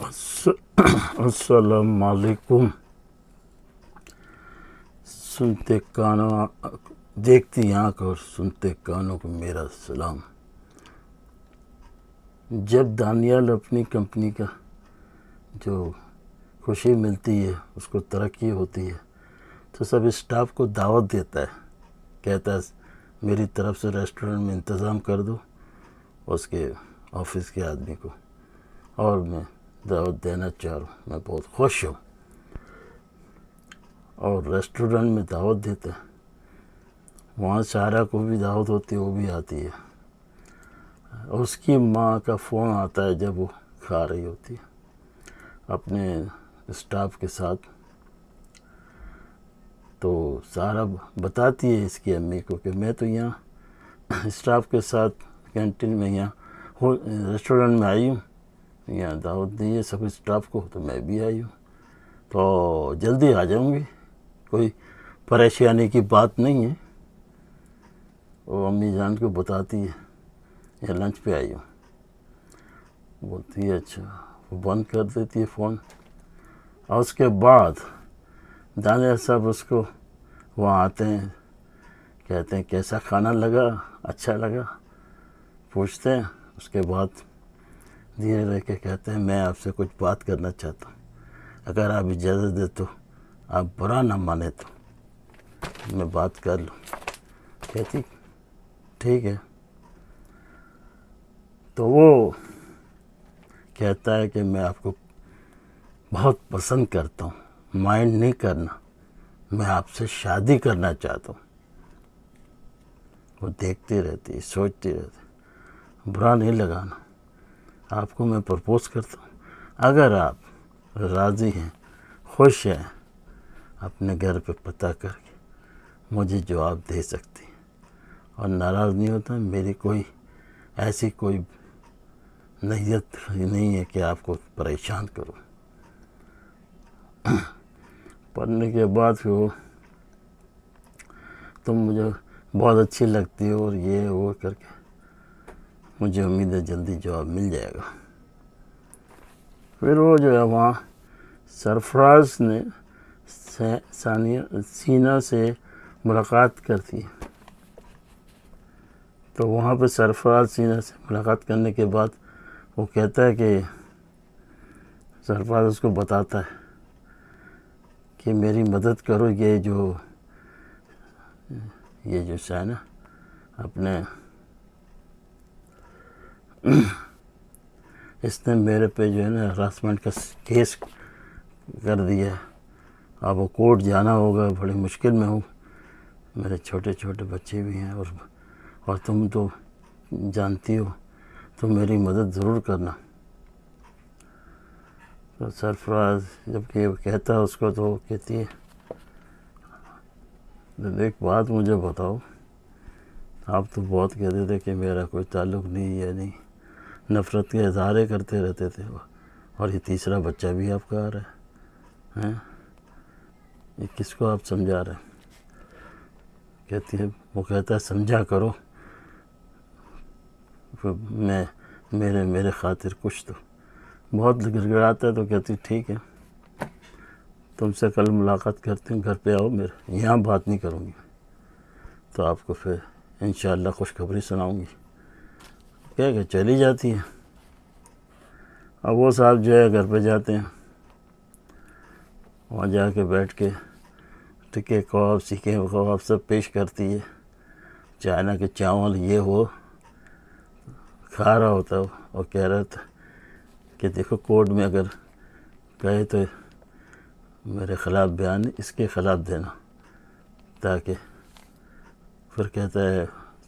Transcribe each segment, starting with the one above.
السلام علیکم. سنتے کانوں دیکھتی آنکھ اور سنتے کانوں کو میرا سلام. جب دانیال اپنی کمپنی کا جو خوشی ملتی ہے، اس کو ترقی ہوتی ہے، تو سب اسٹاف کو دعوت دیتا ہے. کہتا ہے میری طرف سے ریسٹورنٹ میں انتظام کر دو اس کے آفس کے آدمی کو، اور میں دعوت دینا چاہ رہا ہوں، میں بہت خوش ہوں. اور ریسٹورنٹ میں دعوت دیتا ہے. وہاں سارا کو بھی دعوت ہوتی ہے، وہ بھی آتی ہے. اس کی ماں کا فون آتا ہے جب وہ کھا رہی ہوتی ہے اپنے اسٹاف کے ساتھ. تو سارا بتاتی ہے اس کی امی کو کہ میں تو یہاں اسٹاف کے ساتھ کینٹین میں یہاں ریسٹورنٹ میں آئی ہوں، یہاں دعوت دی ہے سب اسٹاف کو، تو میں بھی آئی ہوں، تو جلدی آ جاؤں گی، کوئی پریشانی کی بات نہیں ہے. وہ امی جان کو بتاتی ہے یہ لنچ پہ آئی ہوں. بولتی ہے اچھا، وہ بند کر دیتی ہے فون. اور اس کے بعد دانیال صاحب اس کو وہاں آتے ہیں، کہتے ہیں کیسا کھانا لگا، اچھا لگا، پوچھتے ہیں. اس کے بعد دھیرے رہ کے کہتے ہیں میں آپ سے کچھ بات کرنا چاہتا ہوں، اگر آپ اجازت دے تو، آپ برا نہ مانے تو میں بات کر لوں. کہتی ٹھیک ہے. تو وہ کہتا ہے کہ میں آپ کو بہت پسند کرتا ہوں، مائنڈ نہیں کرنا، میں آپ سے شادی کرنا چاہتا ہوں. وہ دیکھتی رہتی، سوچتی رہتی، برا نہیں لگانا، آپ کو میں پرپوز کرتا ہوں، اگر آپ راضی ہیں، خوش ہیں، اپنے گھر پہ پتہ کر کے مجھے جواب دے سکتی ہیں، اور ناراض نہیں ہوتا. میری کوئی ایسی کوئی نیت نہیں ہے کہ آپ کو پریشان کروں. پڑھنے کے بعد پھر وہ تم مجھے بہت اچھی لگتی ہو اور یہ وہ کر کے مجھے امید ہے جلدی جواب مل جائے گا. پھر وہ جو ہے وہاں سرفراز نے سینا سے ملاقات کرتی ہے. تو وہاں پہ سرفراز سینا سے ملاقات کرنے کے بعد وہ کہتا ہے کہ سرفراز اس کو بتاتا ہے کہ میری مدد کرو، یہ جو ہے نا اپنے اس نے میرے پہ جو ہے نا ہراسمنٹ کا کیس کر دیا ہے. اب وہ کورٹ جانا ہوگا، بڑی مشکل میں ہوں، میرے چھوٹے چھوٹے بچے بھی ہیں، اور تم تو جانتی ہو، تو میری مدد ضرور کرنا. تو سرفراز جب کہ وہ کہتا ہے اس کو، تو وہ کہتی ہے ایک بات مجھے بتاؤ، آپ تو بہت کہتے تھے کہ میرا کوئی تعلق نہیں ہے، نہیں، نفرت کے اظہارے کرتے رہتے تھے، اور یہ تیسرا بچہ بھی آپ کا آ رہا ہے، یہ کس کو آپ سمجھا رہے ہیں؟ کہتی ہے، وہ کہتا ہے سمجھا کرو، میرے خاطر کچھ تو. بہت گڑگڑاتا ہے تو کہتی ٹھیک ہے، تم سے کل ملاقات کرتی ہوں، گھر پہ آؤ میرے، یہاں بات نہیں کروں گی، تو آپ کو پھر انشاءاللہ خوشخبری سناؤں گی. کہہ کہ چلی جاتی ہے. اب وہ صاحب جو ہے گھر پہ جاتے ہیں، وہاں جا کے بیٹھ کے ٹکے کباب، سیخے کباب سب پیش کرتی ہے. چائنا کے چاول یہ وہ کھا رہا ہوتا ہے، اور کہہ رہا تھا کہ دیکھو کورٹ میں اگر کہے تو میرے خلاف بیان اس کے خلاف دینا، تاکہ پھر کہتا ہے،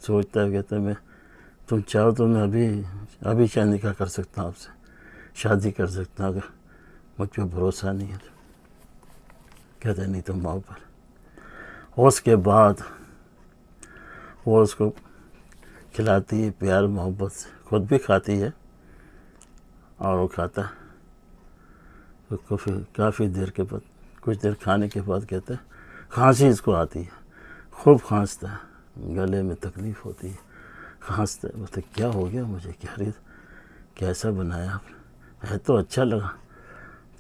سوچتا ہے، کہتا ہے میں تم چاہو تو میں ابھی کیا نکاح کر سکتا ہوں، آپ سے شادی کر سکتا ہوں، اگر مجھ پہ بھروسہ نہیں ہے. کہتا ہے نہیں تم ماں پر. اس کے بعد وہ اس کو کھلاتی ہے پیار محبت سے، خود بھی کھاتی ہے اور وہ کھاتا ہے. تو کافی دیر کے بعد، کچھ دیر کھانے کے بعد کہتا ہے کھانسی اس کو آتی ہے، خوب کھانستا ہے، گلے میں تکلیف ہوتی ہے، کھانستا ہے. بولتے کیا ہو گیا مجھے، کیسا بنایا آپ نے، ہے تو اچھا لگا،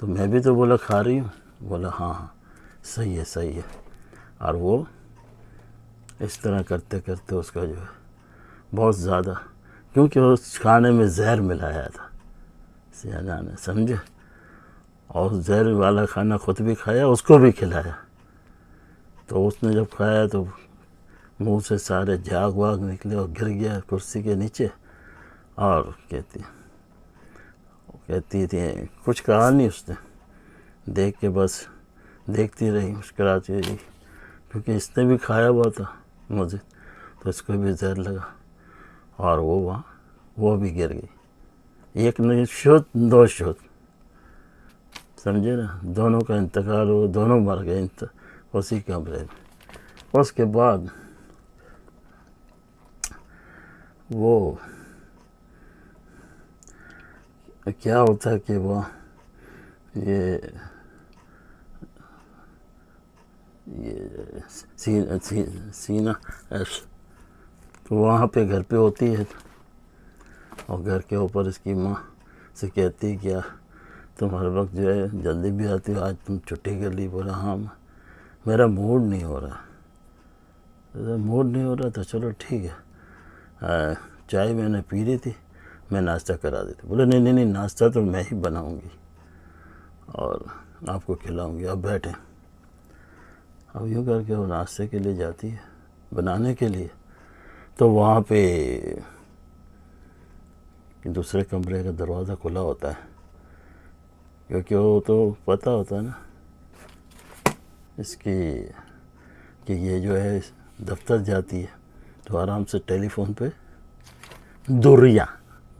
تو میں بھی تو بولا کھا رہی ہوں. بولا ہاں ہاں صحیح ہے صحیح ہے. اور وہ اس طرح کرتے کرتے اس کا جو ہے بہت زیادہ، کیونکہ اس کھانے میں زہر ملایا تھا سیانا نے، سمجھے. اور زہر والا کھانا خود بھی کھایا، اس کو بھی کھلایا. تو اس نے جب کھایا تو منہ سے سارے جاگ واگ نکلے اور گر گیا کرسی کے نیچے. اور کہتی تھی کچھ کہا نہیں اس نے، دیکھ کے بس دیکھتی رہی مسکراتی رہی، کیونکہ اس نے بھی کھایا ہوا تھا مجھے، تو اس کو بھی زہر لگا. اور وہ بھی گر گئی. ایک نہیں شوت، دو شوت، سمجھے نا. دونوں کا انتقال ہو، دونوں مر گئے اسی کمرے میں. اس کے بعد وہ کیا ہوتا ہے کہ وہ یہ سینہ تو وہاں پہ گھر پہ ہوتی ہے، اور گھر کے اوپر اس کی ماں سے کہتی کیا تم ہر وقت جو ہے جلدی بھی آتی ہو، آج تم چھٹی کر لی. بولا ہاں میرا موڈ نہیں ہو رہا. موڈ نہیں ہو رہا تو چلو ٹھیک ہے، چائے میں نے پی لی تھی، میں ناشتہ کرا دیتی. بولے نہیں ناشتہ تو میں ہی بناؤں گی اور آپ کو کھلاؤں گی، آپ بیٹھیں. اب یوں کر کے وہ ناشتے کے لیے جاتی ہے بنانے کے لیے. تو وہاں پہ دوسرے کمرے کا دروازہ کھلا ہوتا ہے، کیونکہ وہ تو پتہ ہوتا ہے نا اس کی کہ یہ جو ہے دفتر جاتی ہے، تو آرام سے ٹیلی فون پہ دوریا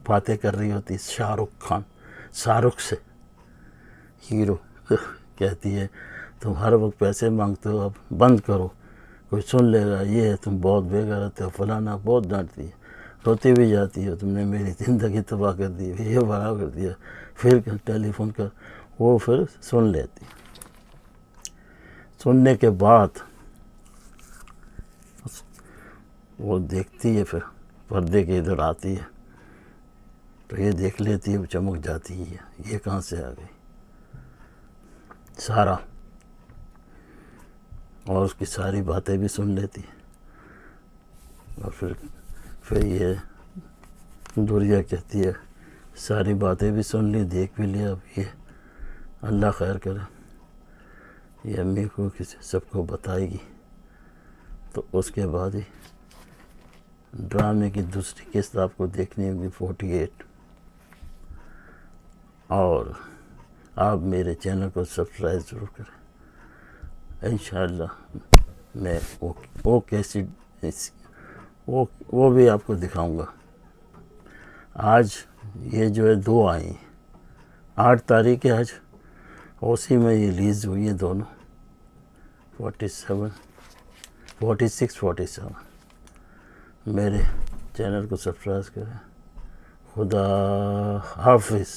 باتیں کر رہی ہوتی. شاہ رخ سے ہیرو کہتی ہے تم ہر وقت پیسے مانگتے ہو، اب بند کرو، کوئی سن لے گا، یہ ہے تم بہت بے غیرت ہو، فلانا بہت ڈانٹتی ہے. روتی بھی جاتی ہے تم نے میری زندگی تباہ کر دی، یہ بڑا کر دیا. پھر ٹیلی فون کر، وہ پھر سن لیتی. سننے کے بعد وہ دیکھتی ہے، پھر پردے کے ادھر آتی ہے تو یہ دیکھ لیتی ہے، وہ چمک جاتی ہے، یہ کہاں سے آ گئی سارا. اور اس کی ساری باتیں بھی سن لیتی ہے. اور پھر یہ دوریا کہتی ہے ساری باتیں بھی سن لی، دیکھ بھی لیا، اب یہ اللہ خیر کرے، یہ امی کو کسی سب کو بتائے گی. تو اس کے بعد ہی ڈرامے کی دوسری قسط آپ کو دیکھنی ہوگی 48. اور آپ میرے چینل کو سبسکرائب ضرور کریں. انشاءاللہ میں وہ کیسی وہ بھی آپ کو دکھاؤں گا. آج یہ جو ہے 2 آئی، 8 تاریخ ہے آج، اسی میں یہ ریلیز ہوئی ہیں دونوں 46 47. میرے چینل کو سبسکرائب کریں. خدا حافظ.